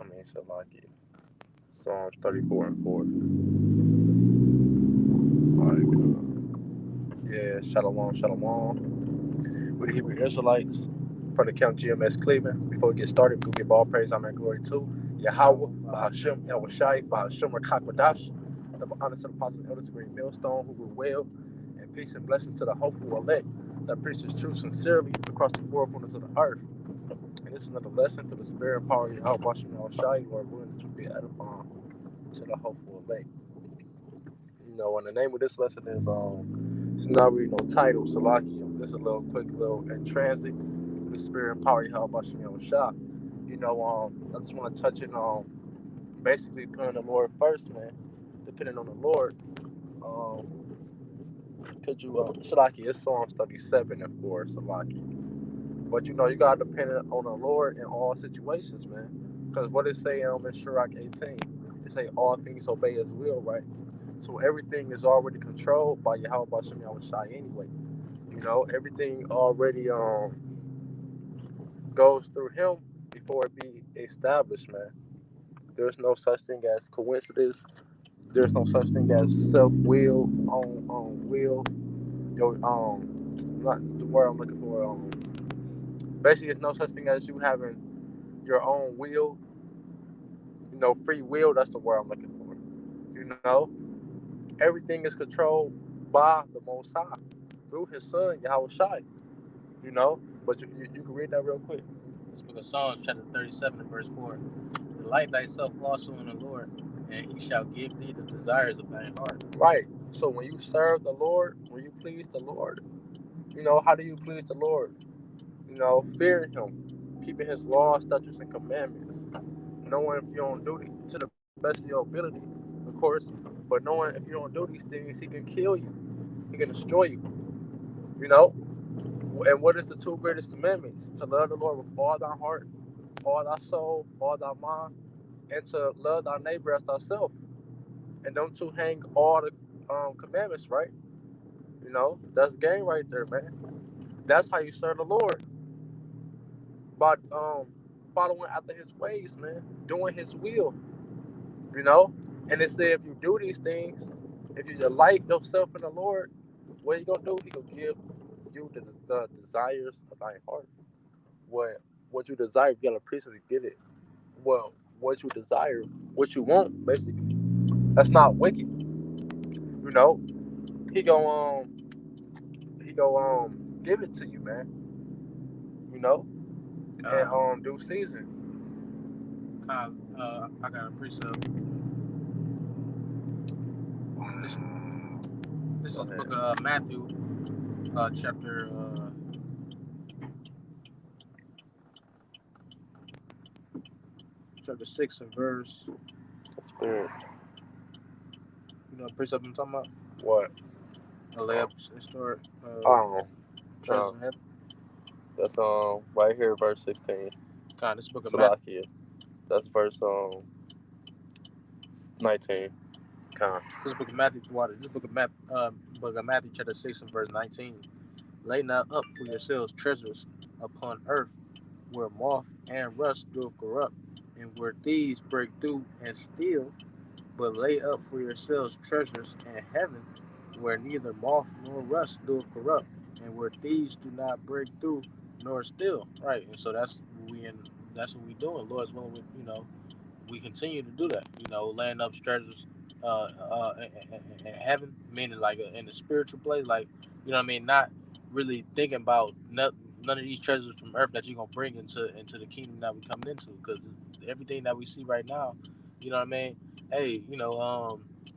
I mean, Salaki. Psalms 34 and 4. Like, yeah, Shalom, Shalom. With the Hebrew Israelites from the Count GMS Cleveland. Before we get started, we'll give all praise, honor, and glory to Yahweh, Bahashem, Yahushai, Bahashem, Rakakwadash. The honor to the apostles and elders, the great millstone, who will well, and peace and blessings to the hopeful elect that preaches truth sincerely across the four corners of the earth. And this is another lesson to the spirit and power of Yahweh, Bahashem, Yahushai, Lord willing, that you be edifying to the hopeful elect. And the name of this lesson is it's not really no title, Salakia. Just a little quick little in transit. The spirit and power you help by Shimon Shah. I just want to touch it on basically putting the Lord first, man. Depending on the Lord. Um, could you Salaki, it's Psalms 37 and 4, Salaki. But you gotta depend on the Lord in all situations, man. Because what it say in Sirach 18? It say all things obey his will, right? So everything is already controlled by Yahweh Bashem Yahushai anyway. Everything already goes through him before it be established, man. There's no such thing as coincidence. There's no such thing as self will on will. Not the word I'm looking for. Basically, there's no such thing as you having your own will. Free will. That's the word I'm looking for. Everything is controlled by the Most High through His Son Yahweh Shai. But you can read that real quick. This book of Psalms, chapter 37 and verse 4. Delight thyself also in the Lord, and he shall give thee the desires of thine heart. Right. So when you serve the Lord, when you please the Lord, how do you please the Lord? Fearing Him, keeping His laws, statutes, and commandments. Knowing if you don't do it to the best of your ability, of course, but knowing if you don't do these things, He can kill you, He can destroy you. You know. And what is the two greatest commandments? To love the Lord with all thy heart, all thy soul, all thy mind, and to love thy neighbor as thyself. And them two hang all the commandments, right? That's game right there, man. That's how you serve the Lord. By following after his ways, man. Doing his will. You know? And it said if you do these things, if you delight yourself in the Lord, what he gonna do? He gonna give you the desires of thy heart. What you desire, you gotta appreciate get it. Well, what you desire, what you want, basically. That's not wicked. You know? He go give it to you, man. You know? And due season. I got a precept. This is the book of Matthew, chapter 6 and verse. Mm. You know what precept I'm talking about? What? Lay up and store treasures in heaven. That's right here, verse 16. This book of Matthew. That's verse 19. This book of Matthew, This book of Matthew, chapter 6 and verse 19. Lay not up for yourselves treasures upon earth, where moth and rust doth corrupt, and where thieves break through and steal. But lay up for yourselves treasures in heaven, where neither moth nor rust doth corrupt, and where thieves do not break through nor steal. Right, and so that's what we doing. Lord's willing, we continue to do that. Laying up treasures in heaven, meaning like in the spiritual place, like what I mean, not really thinking about none of these treasures from earth that you're gonna bring into the kingdom that we coming into, because everything that we see right now, what I mean. Hey,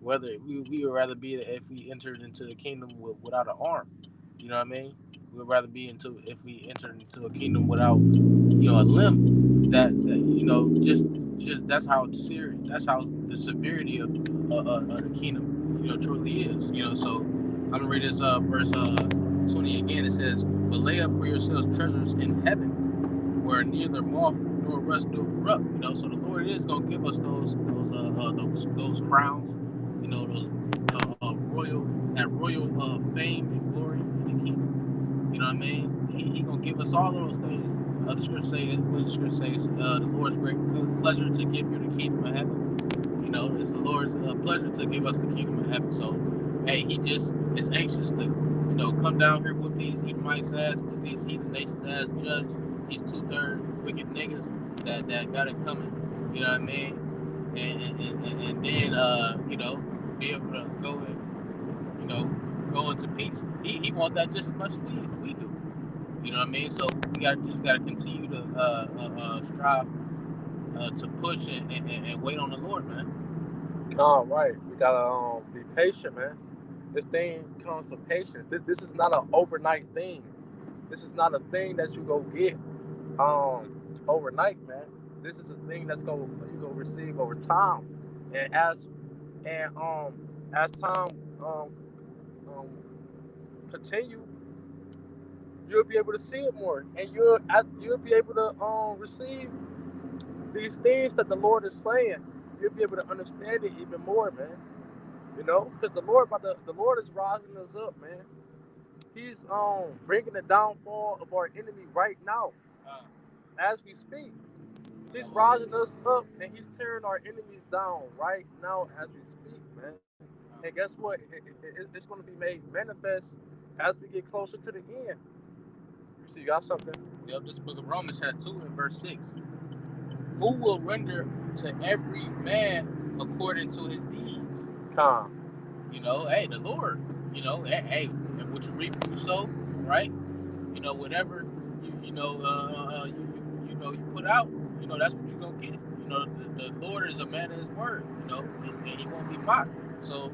whether we would rather be if we entered into the kingdom without an arm, what I mean. We would rather be into if we entered into a kingdom without a limb. That just that's how serious. That's how the severity of the kingdom truly is. So I'm gonna read this verse 20 again. It says, "But lay up for yourselves treasures in heaven, where neither moth nor rust do corrupt." So the Lord is gonna give us those crowns. Those royal fame and glory in the kingdom. What I mean? He gonna give us all those things. The scripture says, what the scripture says, the Lord's great pleasure to give you the kingdom of heaven. It's the Lord's pleasure to give us the kingdom of heaven. So, hey, He just is anxious to, come down here with these Edomites as, with these heathen nations as, judge these 2/3 wicked niggas that got it coming. You know what I mean? And then, be able to go and, you know, go into peace. He wants that just as much as we do. You know what I mean? So we gotta continue to strive to push and wait on the Lord, man. Right. We gotta be patient, man. This thing comes from patience. This is not an overnight thing. This is not a thing that you go get overnight, man. This is a thing that's go you go receive over time. And as time um, um continue, you'll be able to see it more, and you'll be able to receive these things that the Lord is saying. You'll be able to understand it even more, man. Because the Lord is rising us up, man. He's bringing the downfall of our enemy right now, Uh, as we speak. He's Hallelujah. rising us up, and he's tearing our enemies down right now as we speak, man. And guess what? It's going to be made manifest as we get closer to the end. You see, you got something? This book of Romans had 2 in verse 6. Who will render to every man according to his deeds? Calm. Hey, the Lord. Hey, and what you reap, you sow, right? Whatever you put out, that's what you're gonna get. The Lord is a man of his word, and he won't be mocked. So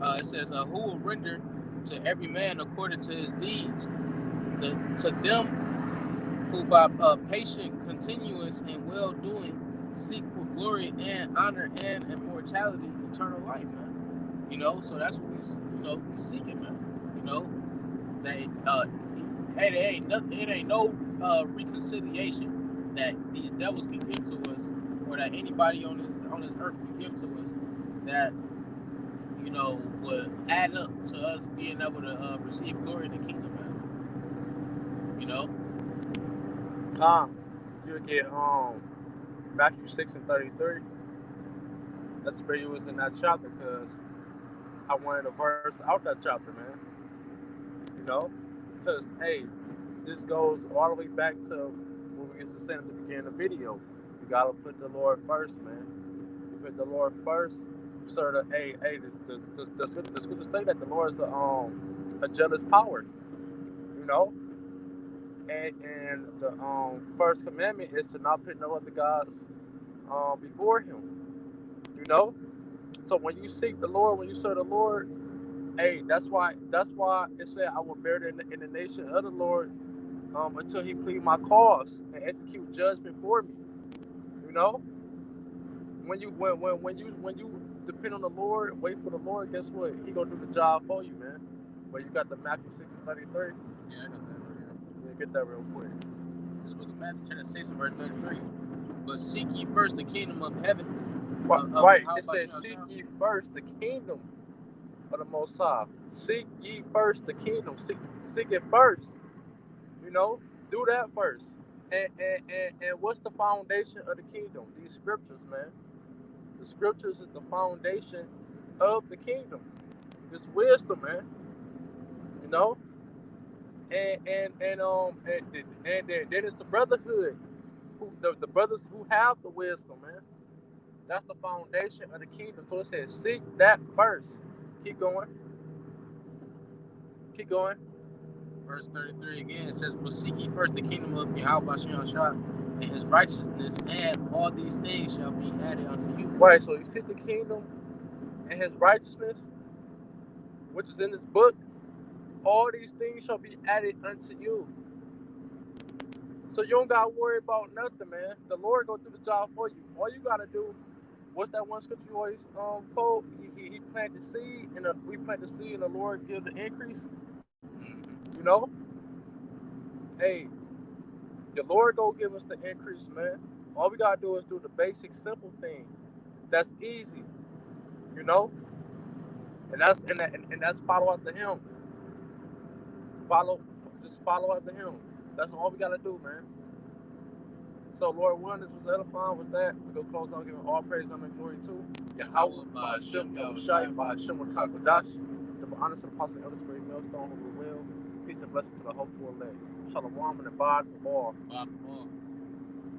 it says, who will render to every man according to his deeds? To them who by patient continuance and well doing seek for glory and honor and immortality, eternal life, man. So that's what we seeking, man. That hey, it ain't no reconciliation that these devils can give to us, or that anybody on this earth can give to us, that would add up to us being able to receive glory in the kingdom, man. You know, Calm. You'll get Matthew 6:33. That's where you was in that chapter, because I wanted a verse out that chapter, man. You know, because hey, this goes all the way back to what we used to say at the beginning of the video. You gotta put the Lord first, man. You put the Lord first. Sort of, hey, the scriptures say that the Lord is a jealous power, you know, and the first commandment is to not put no other gods before Him, you know. So when you seek the Lord, when you serve the Lord, hey, that's why it said I will bear in the nation of the Lord until He plead my cause and execute judgment for me. You know, when you depend on the Lord, wait for the Lord. Guess what? He gonna do the job for you, man. But you got the Matthew 6:33. yeah, I got that right here. Yeah, get that real quick. This book of Matthew, chapter 6, and verse 33. But seek ye first the kingdom of heaven, of Right. It Yahweh says, Shah. "Seek ye first the kingdom of the Most High. Seek ye first the kingdom. Seek it first. You know, do that first. And what's the foundation of the kingdom? These scriptures, man. The scriptures is the foundation of the kingdom. It's wisdom, man. You know, and then it's the brotherhood, the brothers who have the wisdom, man. That's the foundation of the kingdom. So it says, seek that first. Keep going. Keep going. Verse 33 again, it says, but seek ye first the kingdom of Yahweh Shah and his righteousness, and all these things shall be added unto you. Right. So you seek the kingdom and His righteousness, which is in this book. All these things shall be added unto you. So you don't gotta worry about nothing, man. The Lord go do the job for you. All you gotta do, what's that one scripture you always quote? He planted seed, and we plant the seed, and the Lord give the increase. You know, hey, the Lord go give us the increase, man. All we gotta do is do the basic, simple thing. That's easy, you know, and that's follow after Him. Follow, just follow after Him. That's all we gotta do, man. So, Lord one, this was edifying with that. We go close out giving all praise, honor, and glory to Yahweh, Bahashem, Yahushai, Bahashem, Wakakodash, the honest and apostle, elder spirit, millstone, who will. Peace and blessing to the hopeful elect. Shalom and abad for all.